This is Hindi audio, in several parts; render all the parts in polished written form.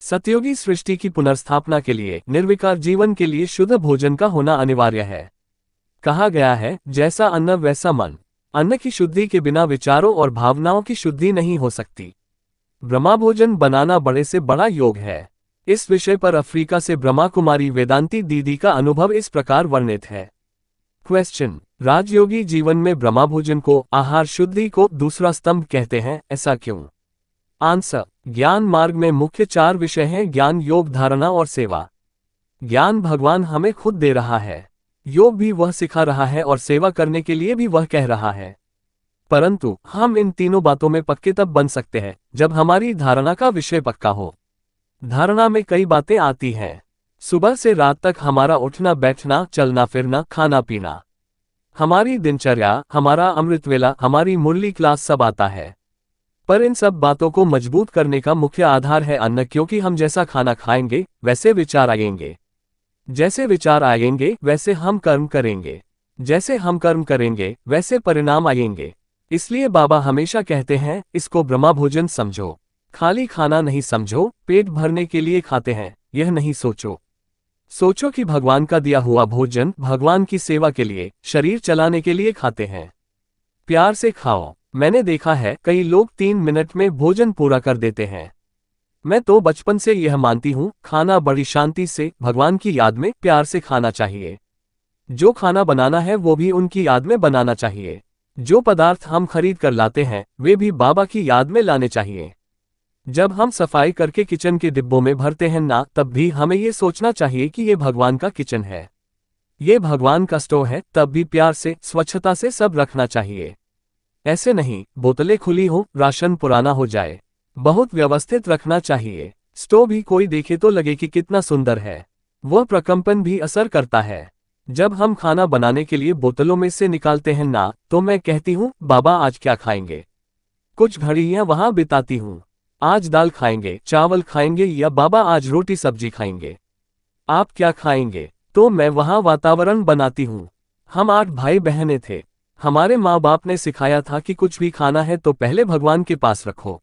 सतयुगी सृष्टि की पुनर्स्थापना के लिए, निर्विकार जीवन के लिए शुद्ध भोजन का होना अनिवार्य है। कहा गया है, जैसा अन्न वैसा मन। अन्न की शुद्धि के बिना विचारों और भावनाओं की शुद्धि नहीं हो सकती। ब्रह्मभोजन बनाना बड़े से बड़ा योग है। इस विषय पर अफ्रीका से ब्रह्मा कुमारी वेदांती दीदी का अनुभव इस प्रकार वर्णित है। क्वेश्चन: राजयोगी जीवन में ब्रह्मभोजन को, आहार शुद्धि को दूसरा स्तंभ कहते हैं, ऐसा क्यों? आंसर: ज्ञान मार्ग में मुख्य 4 विषय हैं: ज्ञान, योग, धारणा और सेवा। ज्ञान भगवान हमें खुद दे रहा है, योग भी वह सिखा रहा है और सेवा करने के लिए भी वह कह रहा है। परंतु हम इन तीनों बातों में पक्के तब बन सकते हैं जब हमारी धारणा का विषय पक्का हो। धारणा में कई बातें आती हैं। सुबह से रात तक हमारा उठना बैठना, चलना फिरना, खाना पीना, हमारी दिनचर्या, हमारा अमृतवेला, हमारी मुरली क्लास सब आता है। पर इन सब बातों को मजबूत करने का मुख्य आधार है अन्न, क्योंकि हम जैसा खाना खाएंगे वैसे विचार आएंगे, जैसे विचार आएंगे वैसे हम कर्म करेंगे, जैसे हम कर्म करेंगे वैसे परिणाम आएंगे। इसलिए बाबा हमेशा कहते हैं, इसको ब्रह्मभोजन समझो। खाली खाना नहीं समझो, पेट भरने के लिए खाते हैं यह नहीं सोचो। सोचो कि भगवान का दिया हुआ भोजन भगवान की सेवा के लिए, शरीर चलाने के लिए खाते हैं। प्यार से खाओ। मैंने देखा है कई लोग 3 मिनट में भोजन पूरा कर देते हैं। मैं तो बचपन से यह मानती हूँ, खाना बड़ी शांति से, भगवान की याद में, प्यार से खाना चाहिए। जो खाना बनाना है वो भी उनकी याद में बनाना चाहिए। जो पदार्थ हम खरीद कर लाते हैं वे भी बाबा की याद में लाने चाहिए। जब हम सफाई करके किचन के डिब्बों में भरते हैं ना, तब भी हमें ये सोचना चाहिए कि ये भगवान का किचन है, ये भगवान का स्टोव है। तब भी प्यार से, स्वच्छता से सब रखना चाहिए। ऐसे नहीं बोतलें खुली हो, राशन पुराना हो जाए, बहुत व्यवस्थित रखना चाहिए। स्टोव भी कोई देखे तो लगे कि कितना सुंदर है, वह प्रकंपन भी असर करता है। जब हम खाना बनाने के लिए बोतलों में से निकालते हैं ना, तो मैं कहती हूँ, बाबा आज क्या खाएंगे? कुछ घड़ियां वहां बिताती हूँ। आज दाल खाएंगे, चावल खाएंगे, या बाबा आज रोटी सब्जी खाएंगे, आप क्या खाएंगे? तो मैं वहां वातावरण बनाती हूँ। हम 8 भाई बहनें थे। हमारे माँ बाप ने सिखाया था कि कुछ भी खाना है तो पहले भगवान के पास रखो,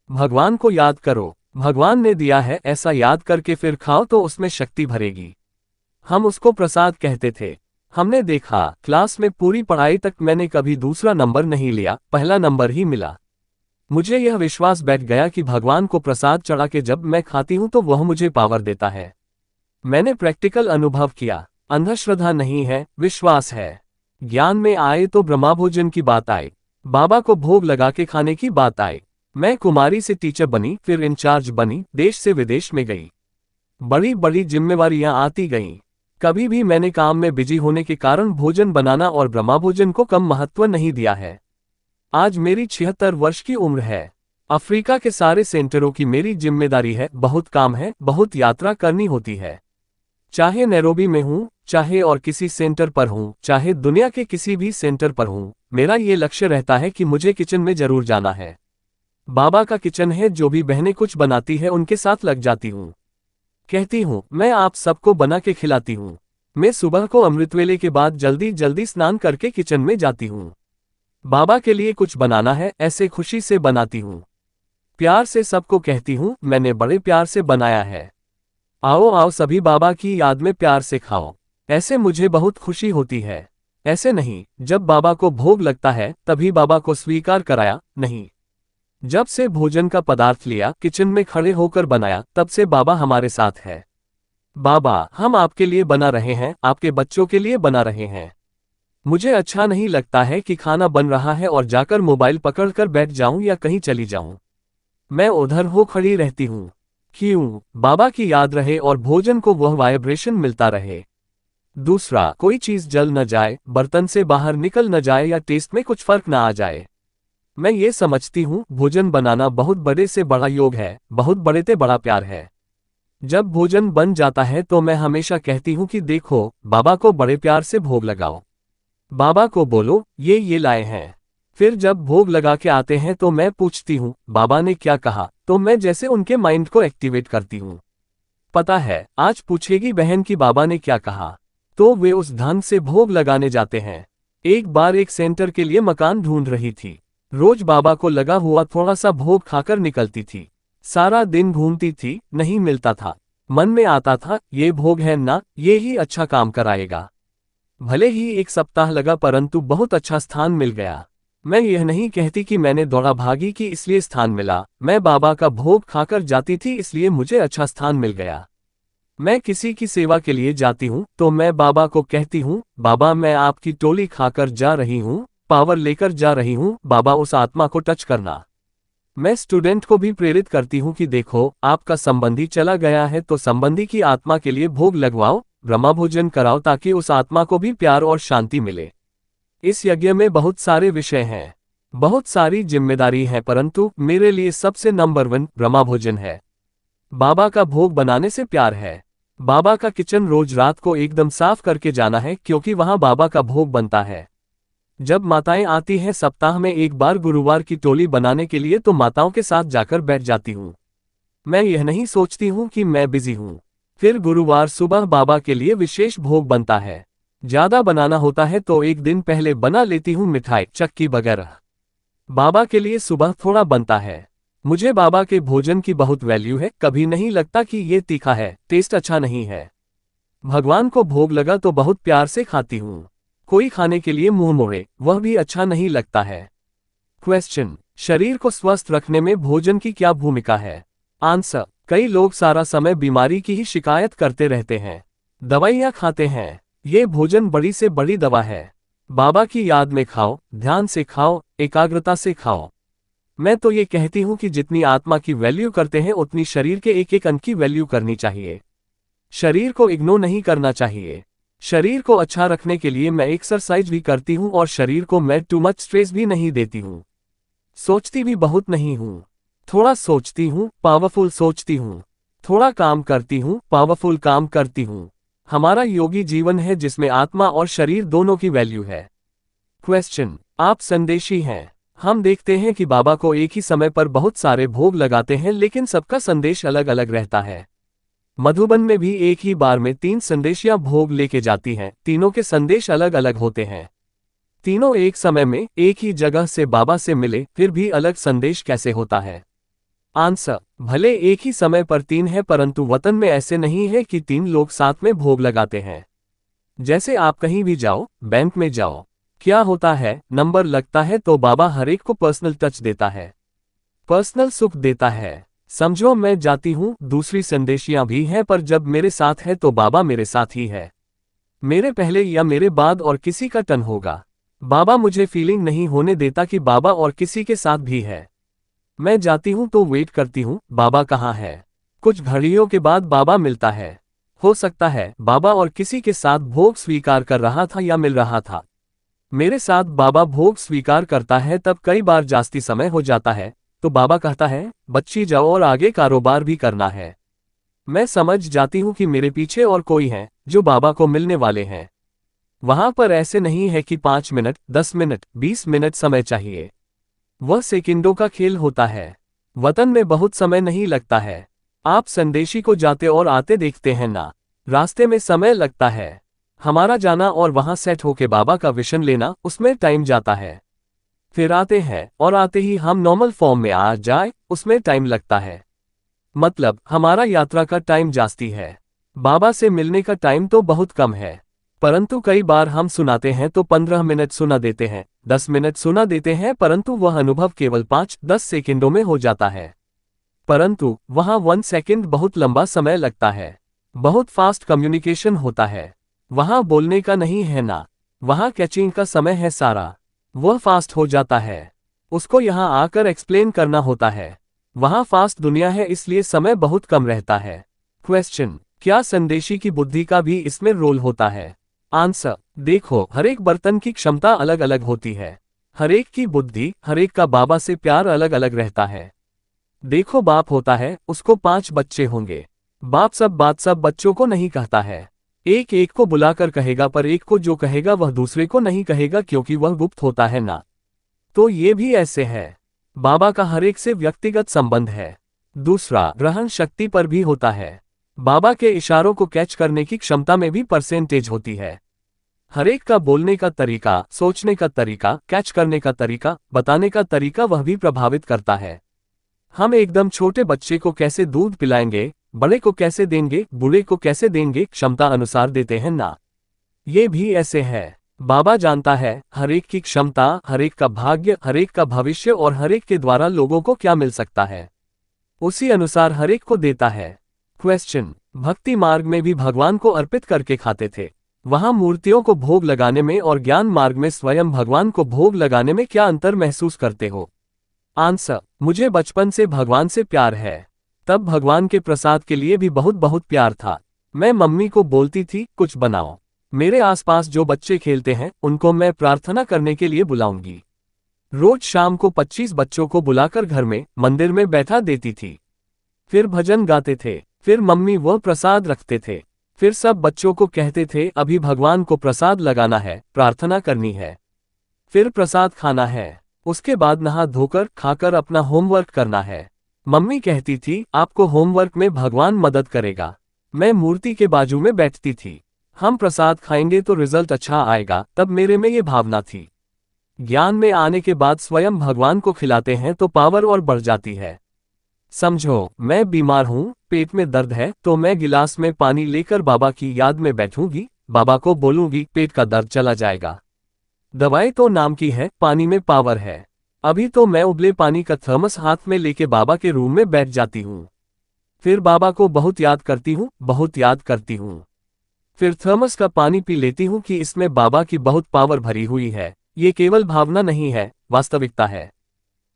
भगवान को याद करो। भगवान ने दिया है ऐसा याद करके फिर खाओ तो उसमें शक्ति भरेगी। हम उसको प्रसाद कहते थे। हमने देखा, क्लास में पूरी पढ़ाई तक मैंने कभी दूसरा नंबर नहीं लिया, पहला नंबर ही मिला। मुझे यह विश्वास बैठ गया कि भगवान को प्रसाद चढ़ा के जब मैं खाती हूँ तो वह मुझे पावर देता है। मैंने प्रैक्टिकल अनुभव किया। अंधश्रद्धा नहीं है, विश्वास है। ज्ञान में आए तो ब्रह्मभोजन की बात आई, बाबा को भोग लगा के खाने की बात आई। मैं कुमारी से टीचर बनी, फिर इंचार्ज बनी, देश से विदेश में गई, बड़ी बड़ी जिम्मेवारियां आती गईं। कभी भी मैंने काम में बिजी होने के कारण भोजन बनाना और ब्रह्मभोजन को कम महत्व नहीं दिया है। आज मेरी 76 वर्ष की उम्र है। अफ्रीका के सारे सेंटरों की मेरी जिम्मेदारी है, बहुत काम है, बहुत यात्रा करनी होती है। चाहे नैरोबी में हूँ, चाहे और किसी सेंटर पर हूँ, चाहे दुनिया के किसी भी सेंटर पर हूँ, मेरा ये लक्ष्य रहता है कि मुझे किचन में जरूर जाना है। बाबा का किचन है, जो भी बहनें कुछ बनाती है उनके साथ लग जाती हूँ। कहती हूँ, मैं आप सबको बना के खिलाती हूँ। मैं सुबह को अमृतवेले के बाद जल्दी जल्दी स्नान करके किचन में जाती हूँ। बाबा के लिए कुछ बनाना है, ऐसे खुशी से बनाती हूँ। प्यार से सबको कहती हूँ, मैंने बड़े प्यार से बनाया है, आओ आओ सभी बाबा की याद में प्यार से खाओ। ऐसे मुझे बहुत खुशी होती है। ऐसे नहीं, जब बाबा को भोग लगता है तभी बाबा को स्वीकार कराया, नहीं। जब से भोजन का पदार्थ लिया, किचन में खड़े होकर बनाया, तब से बाबा हमारे साथ है। बाबा, हम आपके लिए बना रहे हैं, आपके बच्चों के लिए बना रहे हैं। मुझे अच्छा नहीं लगता है कि खाना बन रहा है और जाकर मोबाइल पकड़कर बैठ जाऊं या कहीं चली जाऊं। मैं उधर हो खड़ी रहती हूं। क्यों? बाबा की याद रहे और भोजन को वह वाइब्रेशन मिलता रहे। दूसरा, कोई चीज जल न जाए, बर्तन से बाहर निकल न जाए या टेस्ट में कुछ फर्क न आ जाए। मैं ये समझती हूँ, भोजन बनाना बहुत बड़े से बड़ा योग है, बहुत बड़े से बड़ा प्यार है। जब भोजन बन जाता है तो मैं हमेशा कहती हूँ कि देखो, बाबा को बड़े प्यार से भोग लगाओ। बाबा को बोलो, ये लाए हैं। फिर जब भोग लगा के आते हैं तो मैं पूछती हूँ, बाबा ने क्या कहा? तो मैं जैसे उनके माइंड को एक्टिवेट करती हूँ। पता है, आज पूछेगी बहन कि बाबा ने क्या कहा, तो वे उस ढंग से भोग लगाने जाते हैं। एक बार एक सेंटर के लिए मकान ढूंढ रही थी। रोज बाबा को लगा हुआ थोड़ा सा भोग खाकर निकलती थी। सारा दिन घूमती थी, नहीं मिलता था। मन में आता था, ये भोग है ना, ये ही अच्छा काम कराएगा। भले ही एक सप्ताह लगा परंतु बहुत अच्छा स्थान मिल गया। मैं यह नहीं कहती कि मैंने दौड़ा भागी कि इसलिए स्थान मिला, मैं बाबा का भोग खाकर जाती थी इसलिए मुझे अच्छा स्थान मिल गया। मैं किसी की सेवा के लिए जाती हूँ तो मैं बाबा को कहती हूँ, बाबा मैं आपकी टोली खाकर जा रही हूँ, पावर लेकर जा रही हूँ, बाबा उस आत्मा को टच करना। मैं स्टूडेंट को भी प्रेरित करती हूँ कि देखो आपका संबंधी चला गया है तो संबंधी की आत्मा के लिए भोग लगवाओ, ब्रह्मा भोजन कराओ ताकि उस आत्मा को भी प्यार और शांति मिले। इस यज्ञ में बहुत सारे विषय हैं, बहुत सारी जिम्मेदारी है परंतु मेरे लिए सबसे नंबर 1 ब्रह्मा भोजन है। बाबा का भोग बनाने से प्यार है। बाबा का किचन रोज रात को एकदम साफ करके जाना है क्योंकि वहां बाबा का भोग बनता है। जब माताएं आती हैं सप्ताह में एक बार गुरुवार की टोली बनाने के लिए तो माताओं के साथ जाकर बैठ जाती हूँ। मैं यह नहीं सोचती हूँ कि मैं बिजी हूँ। फिर गुरुवार सुबह बाबा के लिए विशेष भोग बनता है। ज्यादा बनाना होता है तो एक दिन पहले बना लेती हूँ मिठाई चक्की वगैरह। बाबा के लिए सुबह थोड़ा बनता है। मुझे बाबा के भोजन की बहुत वैल्यू है, कभी नहीं लगता कि ये तीखा है, टेस्ट अच्छा नहीं है। भगवान को भोग लगा तो बहुत प्यार से खाती हूँ। कोई खाने के लिए मुंह मोड़े वह भी अच्छा नहीं लगता है। क्वेश्चन, शरीर को स्वस्थ रखने में भोजन की क्या भूमिका है? आंसर, कई लोग सारा समय बीमारी की ही शिकायत करते रहते हैं, दवाइयाँ खाते हैं। ये भोजन बड़ी से बड़ी दवा है। बाबा की याद में खाओ, ध्यान से खाओ, एकाग्रता से खाओ। मैं तो ये कहती हूँ कि जितनी आत्मा की वैल्यू करते हैं उतनी शरीर के एक एक अंग की वैल्यू करनी चाहिए। शरीर को इग्नोर नहीं करना चाहिए। शरीर को अच्छा रखने के लिए मैं एक्सरसाइज भी करती हूँ और शरीर को मैं टू मच स्ट्रेस भी नहीं देती हूँ। सोचती भी बहुत नहीं हूँ, थोड़ा सोचती हूँ, पावरफुल सोचती हूँ। थोड़ा काम करती हूँ, पावरफुल काम करती हूँ। हमारा योगी जीवन है जिसमें आत्मा और शरीर दोनों की वैल्यू है। क्वेश्चन, आप संदेशी हैं। हम देखते हैं कि बाबा को एक ही समय पर बहुत सारे भोग लगाते हैं लेकिन सबका संदेश अलग अलग रहता है। मधुबन में भी एक ही बार में 3 संदेशियां भोग लेके जाती हैं, तीनों के संदेश अलग अलग होते हैं। तीनों एक समय में एक ही जगह से बाबा से मिले फिर भी अलग संदेश कैसे होता है? आंसर, भले एक ही समय पर 3 है परंतु वतन में ऐसे नहीं है कि 3 लोग साथ में भोग लगाते हैं। जैसे आप कहीं भी जाओ, बैंक में जाओ, क्या होता है, नंबर लगता है तो बाबा हर एक को पर्सनल टच देता है, पर्सनल सुख देता है। समझो मैं जाती हूँ, दूसरी संदेशियां भी हैं पर जब मेरे साथ है तो बाबा मेरे साथ ही है। मेरे पहले या मेरे बाद और किसी का टर्न होगा, बाबा मुझे फीलिंग नहीं होने देता कि बाबा और किसी के साथ भी है। मैं जाती हूँ तो वेट करती हूँ, बाबा कहाँ है। कुछ घड़ियों के बाद बाबा मिलता है। हो सकता है बाबा और किसी के साथ भोग स्वीकार कर रहा था या मिल रहा था। मेरे साथ बाबा भोग स्वीकार करता है तब कई बार जास्ती समय हो जाता है तो बाबा कहता है बच्ची जाओ और आगे कारोबार भी करना है। मैं समझ जाती हूँ कि मेरे पीछे और कोई है जो बाबा को मिलने वाले हैं। वहां पर ऐसे नहीं है कि 5 मिनट, 10 मिनट, 20 मिनट समय चाहिए। वह सेकंडों का खेल होता है। वतन में बहुत समय नहीं लगता है। आप संदेशी को जाते और आते देखते हैं ना, रास्ते में समय लगता है। हमारा जाना और वहां सेट होके बाबा का विशन लेना, उसमें टाइम जाता है। फिर आते हैं और आते ही हम नॉर्मल फॉर्म में आ जाए, उसमें टाइम लगता है। मतलब हमारा यात्रा का टाइम जास्ती है, बाबा से मिलने का टाइम तो बहुत कम है। परंतु कई बार हम सुनाते हैं तो 15 मिनट सुना देते हैं, 10 मिनट सुना देते हैं परंतु वह अनुभव केवल 5-10 सेकंडों में हो जाता है। परंतु वहां 1 सेकंड बहुत लंबा समय लगता है। बहुत फास्ट कम्युनिकेशन होता है। वहां बोलने का नहीं है ना, वहां कैचिंग का समय है सारा। वह फास्ट हो जाता है, उसको यहां आकर एक्सप्लेन करना होता है। वहां फास्ट दुनिया है इसलिए समय बहुत कम रहता है। क्वेश्चन, क्या संदेशी की बुद्धि का भी इसमें रोल होता है? आंसर, देखो हर एक बर्तन की क्षमता अलग अलग होती है। हर एक की बुद्धि, हर एक का बाबा से प्यार अलग अलग रहता है। देखो बाप होता है, उसको 5 बच्चे होंगे। बाप सब बात सब बच्चों को नहीं कहता है। एक एक को बुलाकर कहेगा पर एक को जो कहेगा वह दूसरे को नहीं कहेगा क्योंकि वह गुप्त होता है ना। तो ये भी ऐसे है, बाबा का हर एक से व्यक्तिगत संबंध है। दूसरा, ग्रहण शक्ति पर भी होता है। बाबा के इशारों को कैच करने की क्षमता में भी परसेंटेज होती है। हर एक का बोलने का तरीका, सोचने का तरीका, कैच करने का तरीका, बताने का तरीका वह भी प्रभावित करता है। हम एकदम छोटे बच्चे को कैसे दूध पिलाएंगे, बड़े को कैसे देंगे, बूढ़े को कैसे देंगे, क्षमता अनुसार देते हैं ना। ये भी ऐसे है। बाबा जानता है हर एक की क्षमता, हर एक का भाग्य, हर एक का भविष्य और हर एक के द्वारा लोगों को क्या मिल सकता है, उसी अनुसार हर एक को देता है। क्वेश्चन, भक्ति मार्ग में भी भगवान को अर्पित करके खाते थे। वहां मूर्तियों को भोग लगाने में और ज्ञान मार्ग में स्वयं भगवान को भोग लगाने में क्या अंतर महसूस करते हो? आंसर, मुझे बचपन से भगवान से प्यार है। तब भगवान के प्रसाद के लिए भी बहुत बहुत प्यार था। मैं मम्मी को बोलती थी कुछ बनाओ। मेरे आसपास जो बच्चे खेलते हैं उनको मैं प्रार्थना करने के लिए बुलाऊंगी। रोज शाम को 25 बच्चों को बुलाकर घर में मंदिर में बैठा देती थी। फिर भजन गाते थे, फिर मम्मी वह प्रसाद रखते थे। फिर सब बच्चों को कहते थे अभी भगवान को प्रसाद लगाना है, प्रार्थना करनी है, फिर प्रसाद खाना है, उसके बाद नहा धोकर खाकर अपना होमवर्क करना है। मम्मी कहती थी आपको होमवर्क में भगवान मदद करेगा। मैं मूर्ति के बाजू में बैठती थी। हम प्रसाद खाएंगे तो रिजल्ट अच्छा आएगा, तब मेरे में ये भावना थी। ज्ञान में आने के बाद स्वयं भगवान को खिलाते हैं तो पावर और बढ़ जाती है। समझो, मैं बीमार हूँ, पेट में दर्द है, तो मैं गिलास में पानी लेकर बाबा की याद में बैठूंगी, बाबा को बोलूंगी पेट का दर्द चला जाएगा। दवाई तो नाम की है, पानी में पावर है। अभी तो मैं उबले पानी का थर्मस हाथ में लेके बाबा के रूम में बैठ जाती हूँ। फिर बाबा को बहुत याद करती हूँ, बहुत याद करती हूँ। फिर थर्मस का पानी पी लेती हूँ कि इसमें बाबा की बहुत पावर भरी हुई है। ये केवल भावना नहीं है, वास्तविकता है।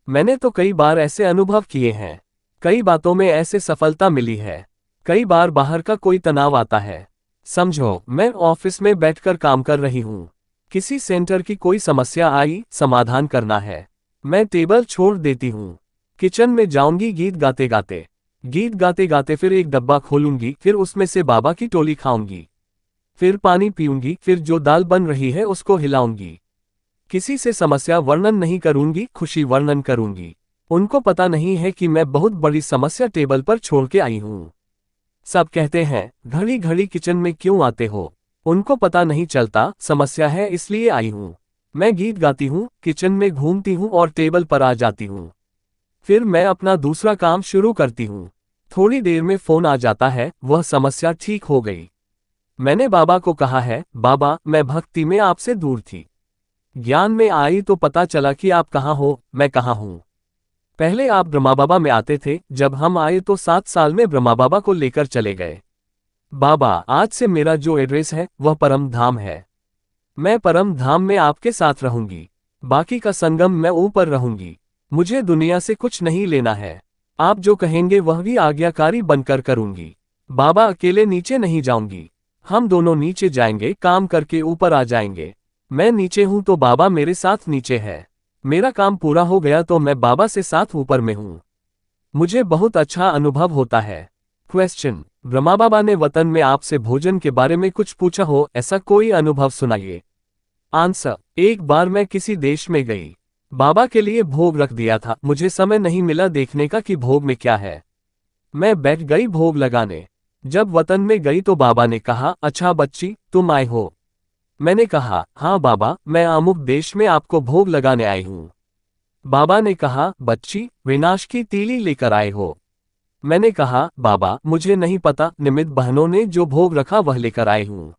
मैंने तो कई बार ऐसे अनुभव किए हैं। कई बातों में ऐसे सफलता मिली है। कई बार बाहर का कोई तनाव आता है। समझो, मैं ऑफिस में बैठकर काम कर रही हूँ। किसी सेंटर की कोई समस्या आई, समाधान करना है। मैं टेबल छोड़ देती हूँ, किचन में जाऊंगी गीत गाते गाते फिर एक डब्बा खोलूंगी, फिर उसमें से बाबा की टोली खाऊंगी, फिर पानी पीऊंगी, फिर जो दाल बन रही है उसको हिलाऊंगी। किसी से समस्या वर्णन नहीं करूंगी, खुशी वर्णन करूंगी। उनको पता नहीं है कि मैं बहुत बड़ी समस्या टेबल पर छोड़ के आई हूँ। सब कहते हैं घड़ी घड़ी किचन में क्यों आते हो? उनको पता नहीं चलता समस्या है इसलिए आई हूँ। मैं गीत गाती हूँ, किचन में घूमती हूँ और टेबल पर आ जाती हूँ। फिर मैं अपना दूसरा काम शुरू करती हूँ। थोड़ी देर में फोन आ जाता है, वह समस्या ठीक हो गई। मैंने बाबा को कहा है बाबा मैं भक्ति में आपसे दूर थी, ज्ञान में आई तो पता चला कि आप कहाँ हो, मैं कहाँ हूँ। पहले आप ब्रह्मा बाबा में आते थे, जब हम आए तो 7 साल में ब्रह्मा बाबा को लेकर चले गए। बाबा आज से मेरा जो एड्रेस है वह परम धाम है। मैं परम धाम में आपके साथ रहूंगी, बाकी का संगम मैं ऊपर रहूंगी। मुझे दुनिया से कुछ नहीं लेना है। आप जो कहेंगे वह भी आज्ञाकारी बनकर करूंगी। बाबा अकेले नीचे नहीं जाऊंगी, हम दोनों नीचे जाएंगे, काम करके ऊपर आ जाएंगे। मैं नीचे हूं तो बाबा मेरे साथ नीचे है। मेरा काम पूरा हो गया तो मैं बाबा से साथ ऊपर में हूं। मुझे बहुत अच्छा अनुभव होता है। क्वेश्चन, ब्रह्मा बाबा ने वतन में आपसे भोजन के बारे में कुछ पूछा हो, ऐसा कोई अनुभव सुनाइए। आंसर, एक बार मैं किसी देश में गई, बाबा के लिए भोग रख दिया था। मुझे समय नहीं मिला देखने का कि भोग में क्या है। मैं बैठ गई भोग लगाने। जब वतन में गई तो बाबा ने कहा अच्छा बच्ची तुम आए हो। मैंने कहा हाँ बाबा, मैं अमुक देश में आपको भोग लगाने आई हूँ। बाबा ने कहा बच्ची विनाश की तीली लेकर आए हो। मैंने कहा बाबा मुझे नहीं पता, निमित्त बहनों ने जो भोग रखा वह लेकर आए हूँ।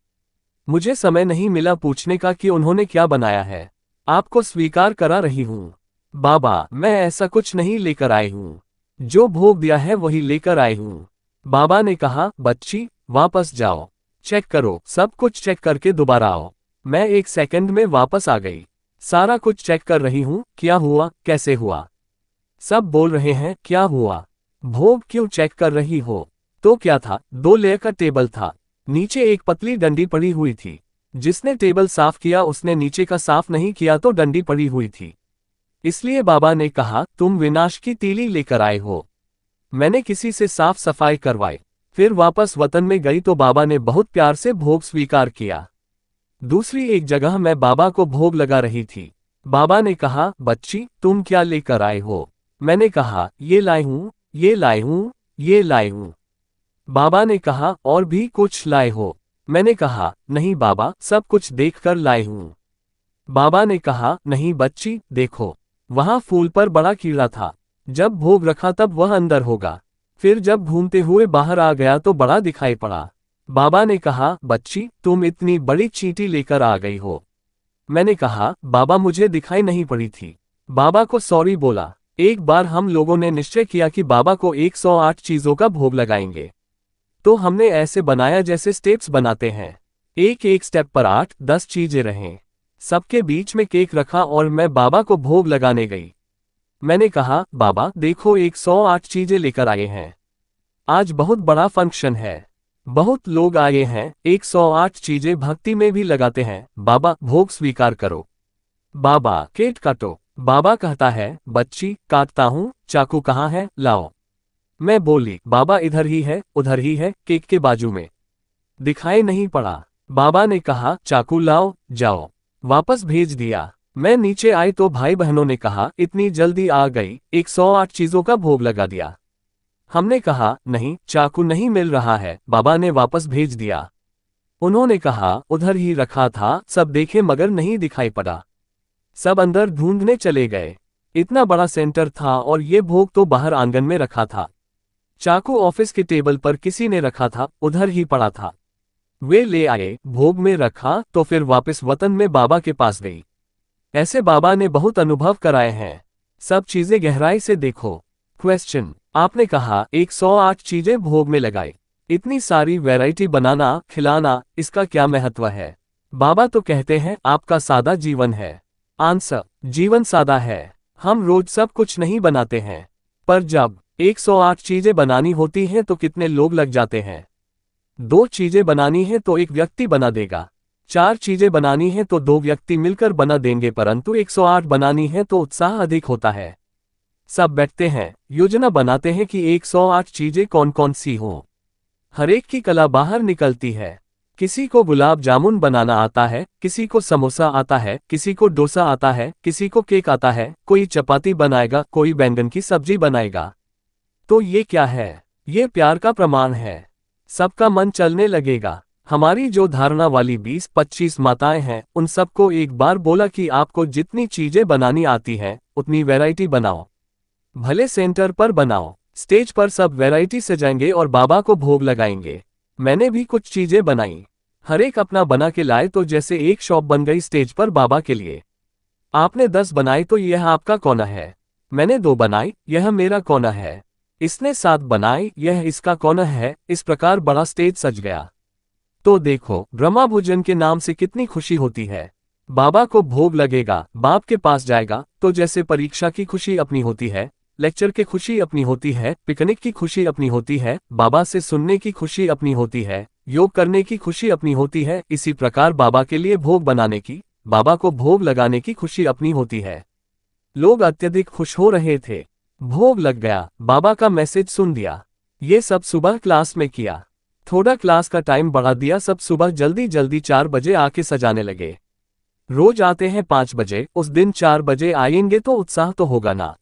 मुझे समय नहीं मिला पूछने का कि उन्होंने क्या बनाया है। आपको स्वीकार करा रही हूँ। बाबा मैं ऐसा कुछ नहीं लेकर आई हूँ, जो भोग दिया है वही लेकर आई हूँ। बाबा ने कहा बच्ची वापस जाओ, चेक करो, सब कुछ चेक करके दोबारा आओ। मैं 1 सेकंड में वापस आ गई। सारा कुछ चेक कर रही हूँ, क्या हुआ, कैसे हुआ। सब बोल रहे हैं क्या हुआ, भोग क्यों चेक कर रही हो। तो क्या था, 2 लेयर का टेबल था, नीचे एक पतली डंडी पड़ी हुई थी। जिसने टेबल साफ किया उसने नीचे का साफ नहीं किया तो डंडी पड़ी हुई थी। इसलिए बाबा ने कहा तुम विनाश की तीली लेकर आए हो। मैंने किसी से साफ सफाई करवाई, फिर वापस वतन में गई तो बाबा ने बहुत प्यार से भोग स्वीकार किया। दूसरी एक जगह मैं बाबा को भोग लगा रही थी। बाबा ने कहा बच्ची तुम क्या लेकर आए हो। मैंने कहा ये लाई हूँ, ये लाई हूँ, ये लाई हूँ। बाबा ने कहा और भी कुछ लाए हो। मैंने कहा नहीं बाबा, सब कुछ देखकर लाई हूँ। बाबा ने कहा नहीं बच्ची देखो, वहां फूल पर बड़ा कीड़ा था। जब भोग रखा तब वह अंदर होगा। फिर जब घूमते हुए बाहर आ गया तो बड़ा दिखाई पड़ा। बाबा ने कहा, बच्ची तुम इतनी बड़ी चींटी लेकर आ गई हो। मैंने कहा, बाबा मुझे दिखाई नहीं पड़ी थी। बाबा को सॉरी बोला। एक बार हम लोगों ने निश्चय किया कि बाबा को 108 चीजों का भोग लगाएंगे। तो हमने ऐसे बनाया जैसे स्टेप्स बनाते हैं। एक एक स्टेप पर 8-10 चीजें रहें। सबके बीच में केक रखा और मैं बाबा को भोग लगाने गई। मैंने कहा, बाबा देखो 108 चीजें लेकर आए हैं। आज बहुत बड़ा फंक्शन है। बहुत लोग आए हैं, 108 चीजें भक्ति में भी लगाते हैं। बाबा भोग स्वीकार करो। बाबा केक काटो। बाबा कहता है, बच्ची काटता हूँ, चाकू कहाँ है, लाओ। मैं बोली, बाबा इधर ही है, उधर ही है, केक के बाजू में। दिखाई नहीं पड़ा। बाबा ने कहा, चाकू लाओ, जाओ। वापस भेज दिया। मैं नीचे आई तो भाई बहनों ने कहा, इतनी जल्दी आ गई, 108 चीजों का भोग लगा दिया। हमने कहा, नहीं चाकू नहीं मिल रहा है। बाबा ने वापस भेज दिया। उन्होंने कहा, उधर ही रखा था, सब देखे मगर नहीं दिखाई पड़ा। सब अंदर ढूंढने चले गए। इतना बड़ा सेंटर था और ये भोग तो बाहर आंगन में रखा था। चाकू ऑफिस के टेबल पर किसी ने रखा था, उधर ही पड़ा था। वे ले आए, भोग में रखा तो फिर वापस वतन में बाबा के पास गई। ऐसे बाबा ने बहुत अनुभव कराए हैं। सब चीजें गहराई से देखो। क्वेश्चन, आपने कहा 108 चीजें भोग में लगाई। इतनी सारी वैरायटी बनाना, खिलाना, इसका क्या महत्व है? बाबा तो कहते हैं आपका सादा जीवन है। आंसर, जीवन सादा है। हम रोज सब कुछ नहीं बनाते हैं। पर जब 108 चीजें बनानी होती हैं तो कितने लोग लग जाते हैं। 2 चीजें बनानी है तो एक व्यक्ति बना देगा। 4 चीजें बनानी है तो 2 व्यक्ति मिलकर बना देंगे, परंतु 108 बनानी है तो उत्साह अधिक होता है। सब बैठते हैं, योजना बनाते हैं कि 108 चीजें कौन कौन सी हों। हर एक की कला बाहर निकलती है। किसी को गुलाब जामुन बनाना आता है, किसी को समोसा आता है, किसी को डोसा आता है, किसी को केक आता है, कोई चपाती बनाएगा, कोई बैंगन की सब्जी बनाएगा। तो ये क्या है? ये प्यार का प्रमाण है। सबका मन चलने लगेगा। हमारी जो धारणा वाली 20-25 माताएं हैं, उन सबको एक बार बोला कि आपको जितनी चीजें बनानी आती हैं, उतनी वैरायटी बनाओ। भले सेंटर पर बनाओ, स्टेज पर सब वैरायटी सजाएंगे और बाबा को भोग लगाएंगे। मैंने भी कुछ चीजें बनाई। हर एक अपना बना के लाए तो जैसे एक शॉप बन गई स्टेज पर बाबा के लिए। आपने 10 बनाई तो यह आपका कोना है। मैंने 2 बनाई, यह मेरा कोना है। इसने 7 बनाई, यह इसका कोना है। इस प्रकार बड़ा स्टेज सज गया। तो देखो, ब्रह्मा भोजन के नाम से कितनी खुशी होती है। बाबा को भोग लगेगा, बाप के पास जाएगा, तो जैसे परीक्षा की खुशी अपनी होती है, लेक्चर की खुशी अपनी होती है, पिकनिक की खुशी अपनी होती है, बाबा से सुनने की खुशी अपनी होती है, योग करने की खुशी अपनी होती है, इसी प्रकार बाबा के लिए भोग बनाने की, बाबा को भोग लगाने की खुशी अपनी होती है। लोग अत्यधिक खुश हो रहे थे। भोग लग गया, बाबा का मैसेज सुन दिया। ये सब सुबह क्लास में किया। थोड़ा क्लास का टाइम बढ़ा दिया, सब सुबह जल्दी जल्दी 4 बजे आके सजाने लगे। रोज आते हैं 5 बजे, उस दिन 4 बजे आएंगे तो उत्साह तो होगा ना।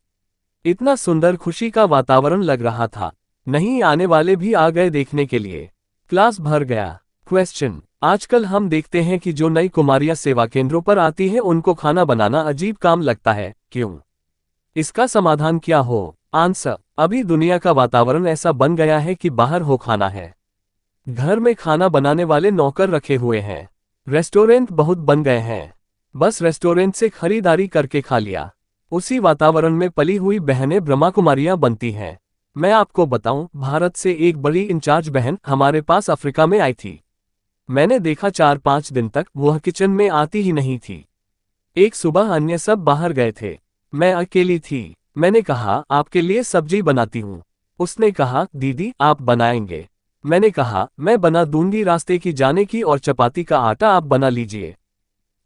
इतना सुंदर खुशी का वातावरण लग रहा था। नहीं आने वाले भी आ गए देखने के लिए। क्लास भर गया। क्वेश्चन, आजकल हम देखते हैं कि जो नई कुमारियां सेवा केंद्रों पर आती हैं उनको खाना बनाना अजीब काम लगता है, क्यों? इसका समाधान क्या हो? आंसर, अभी दुनिया का वातावरण ऐसा बन गया है कि बाहर हो खाना है। घर में खाना बनाने वाले नौकर रखे हुए हैं। रेस्टोरेंट बहुत बन गए हैं। बस रेस्टोरेंट से खरीदारी करके खा लिया। उसी वातावरण में पली हुई बहनें ब्रह्मा कुमारियां बनती हैं। मैं आपको बताऊं, भारत से एक बड़ी इंचार्ज बहन हमारे पास अफ्रीका में आई थी। मैंने देखा 4-5 दिन तक वह किचन में आती ही नहीं थी। एक सुबह अन्य सब बाहर गए थे, मैं अकेली थी। मैंने कहा, आपके लिए सब्जी बनाती हूँ। उसने कहा, दीदी आप बनाएंगे? मैंने कहा, मैं बना दूंगी, रास्ते की जाने की, और चपाती का आटा आप बना लीजिए।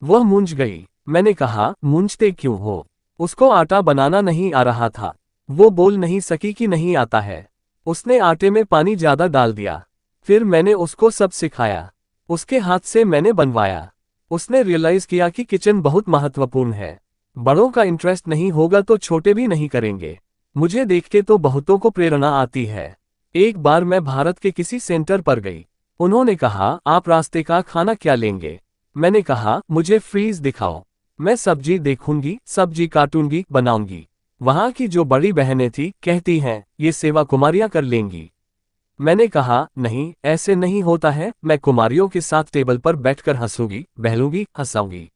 वह मूंझ गई। मैंने कहा, मूंझते क्यों हो? उसको आटा बनाना नहीं आ रहा था। वो बोल नहीं सकी कि नहीं आता है। उसने आटे में पानी ज्यादा डाल दिया। फिर मैंने उसको सब सिखाया। उसके हाथ से मैंने बनवाया। उसने रियलाइज किया कि किचन बहुत महत्वपूर्ण है। बड़ों का इंटरेस्ट नहीं होगा तो छोटे भी नहीं करेंगे। मुझे देख के तो बहुतों को प्रेरणा आती है। एक बार मैं भारत के किसी सेंटर पर गई। उन्होंने कहा, आप रास्ते का खाना क्या लेंगे? मैंने कहा, मुझे फ्रीज दिखाओ। मैं सब्जी देखूंगी, सब्जी काटूंगी, बनाऊंगी। वहां की जो बड़ी बहनें थी कहती हैं ये सेवा कुमारियां कर लेंगी। मैंने कहा नहीं, ऐसे नहीं होता है, मैं कुमारियों के साथ टेबल पर बैठकर हंसूंगी, बहलूंगी, हंसाऊंगी।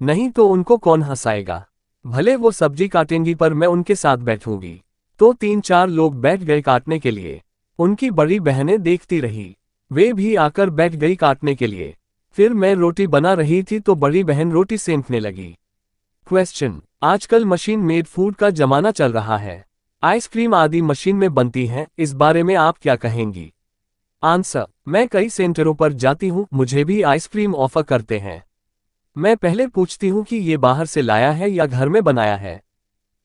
नहीं तो उनको कौन हंसाएगा? भले वो सब्जी काटेंगी पर मैं उनके साथ बैठूंगी। तो 3-4 लोग बैठ गए काटने के लिए। उनकी बड़ी बहनें देखती रही। वे भी आकर बैठ गई काटने के लिए। फिर मैं रोटी बना रही थी तो बड़ी बहन रोटी सेंकने लगी। क्वेश्चन, आजकल मशीन मेड फूड का जमाना चल रहा है। आइसक्रीम आदि मशीन में बनती हैं, इस बारे में आप क्या कहेंगी? आंसर, मैं कई सेंटरों पर जाती हूँ, मुझे भी आइसक्रीम ऑफर करते हैं। मैं पहले पूछती हूँ कि ये बाहर से लाया है या घर में बनाया है।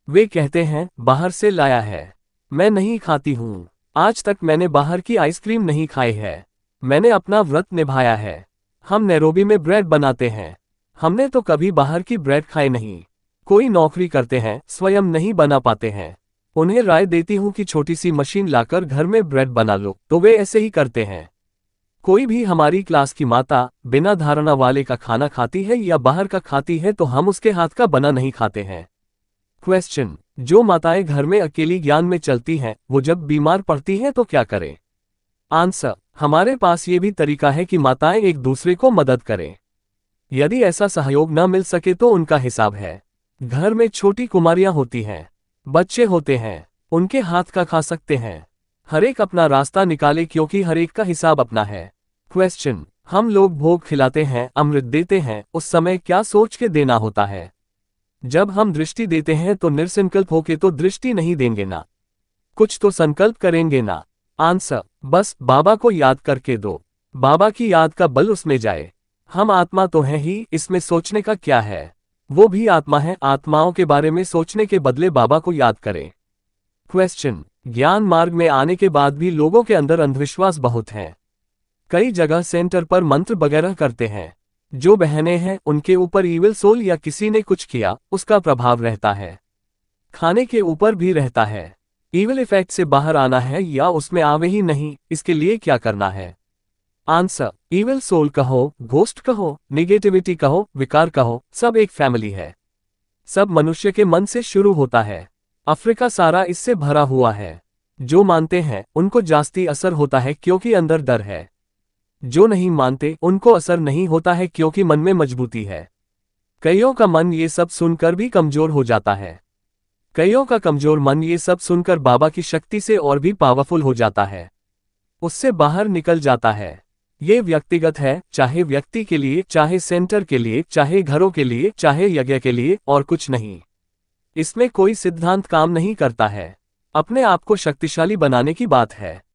वे कहते हैं बाहर से लाया है। मैं नहीं खाती हूँ। आज तक मैंने बाहर की आइसक्रीम नहीं खाई है। मैंने अपना व्रत निभाया है। हम नैरोबी में ब्रेड बनाते हैं। हमने तो कभी बाहर की ब्रेड खाई नहीं। कोई नौकरी करते हैं, स्वयं नहीं बना पाते हैं। उन्हें राय देती हूँ कि छोटी सी मशीन लाकर घर में ब्रेड बना लो, तो वे ऐसे ही करते हैं। कोई भी हमारी क्लास की माता बिना धारणा वाले का खाना खाती है या बाहर का खाती है तो हम उसके हाथ का बना नहीं खाते हैं। क्वेश्चन, जो माताएं घर में अकेली ज्ञान में चलती हैं, वो जब बीमार पड़ती हैं तो क्या करें? आंसर, हमारे पास ये भी तरीका है कि माताएं एक दूसरे को मदद करें। यदि ऐसा सहयोग न मिल सके तो उनका हिसाब है। घर में छोटी कुमारियां होती हैं, बच्चे होते हैं, उनके हाथ का खा सकते हैं। हर एक अपना रास्ता निकाले क्योंकि हर एक का हिसाब अपना है। क्वेश्चन, हम लोग भोग खिलाते हैं, अमृत देते हैं, उस समय क्या सोच के देना होता है? जब हम दृष्टि देते हैं तो निरसंकल्प होके तो दृष्टि नहीं देंगे ना, कुछ तो संकल्प करेंगे ना। आंसर, बस बाबा को याद करके दो। बाबा की याद का बल उसमें जाए। हम आत्मा तो हैं ही, इसमें सोचने का क्या है? वो भी आत्मा है, आत्माओं के बारे में सोचने के बदले बाबा को याद करें। क्वेश्चन, ज्ञान मार्ग में आने के बाद भी लोगों के अंदर अंधविश्वास बहुत है। कई जगह सेंटर पर मंत्र वगैरह करते हैं। जो बहनें हैं उनके ऊपर ईविल सोल या किसी ने कुछ किया, उसका प्रभाव रहता है। खाने के ऊपर भी रहता है। ईविल इफेक्ट से बाहर आना है या उसमें आवे ही नहीं, इसके लिए क्या करना है? आंसर, ईविल सोल कहो, घोस्ट कहो, निगेटिविटी कहो, विकार कहो, सब एक फैमिली है। सब मनुष्य के मन से शुरू होता है। अफ्रीका सारा इससे भरा हुआ है। जो मानते हैं उनको जास्ती असर होता है क्योंकि अंदर डर है। जो नहीं मानते उनको असर नहीं होता है क्योंकि मन में मजबूती है। कईयों का मन ये सब सुनकर भी कमजोर हो जाता है। कईयों का कमजोर मन ये सब सुनकर बाबा की शक्ति से और भी पावरफुल हो जाता है, उससे बाहर निकल जाता है। ये व्यक्तिगत है, चाहे व्यक्ति के लिए, चाहे सेंटर के लिए, चाहे घरों के लिए, चाहे यज्ञ के लिए, और कुछ नहीं। इसमें कोई सिद्धांत काम नहीं करता है। अपने आप को शक्तिशाली बनाने की बात है।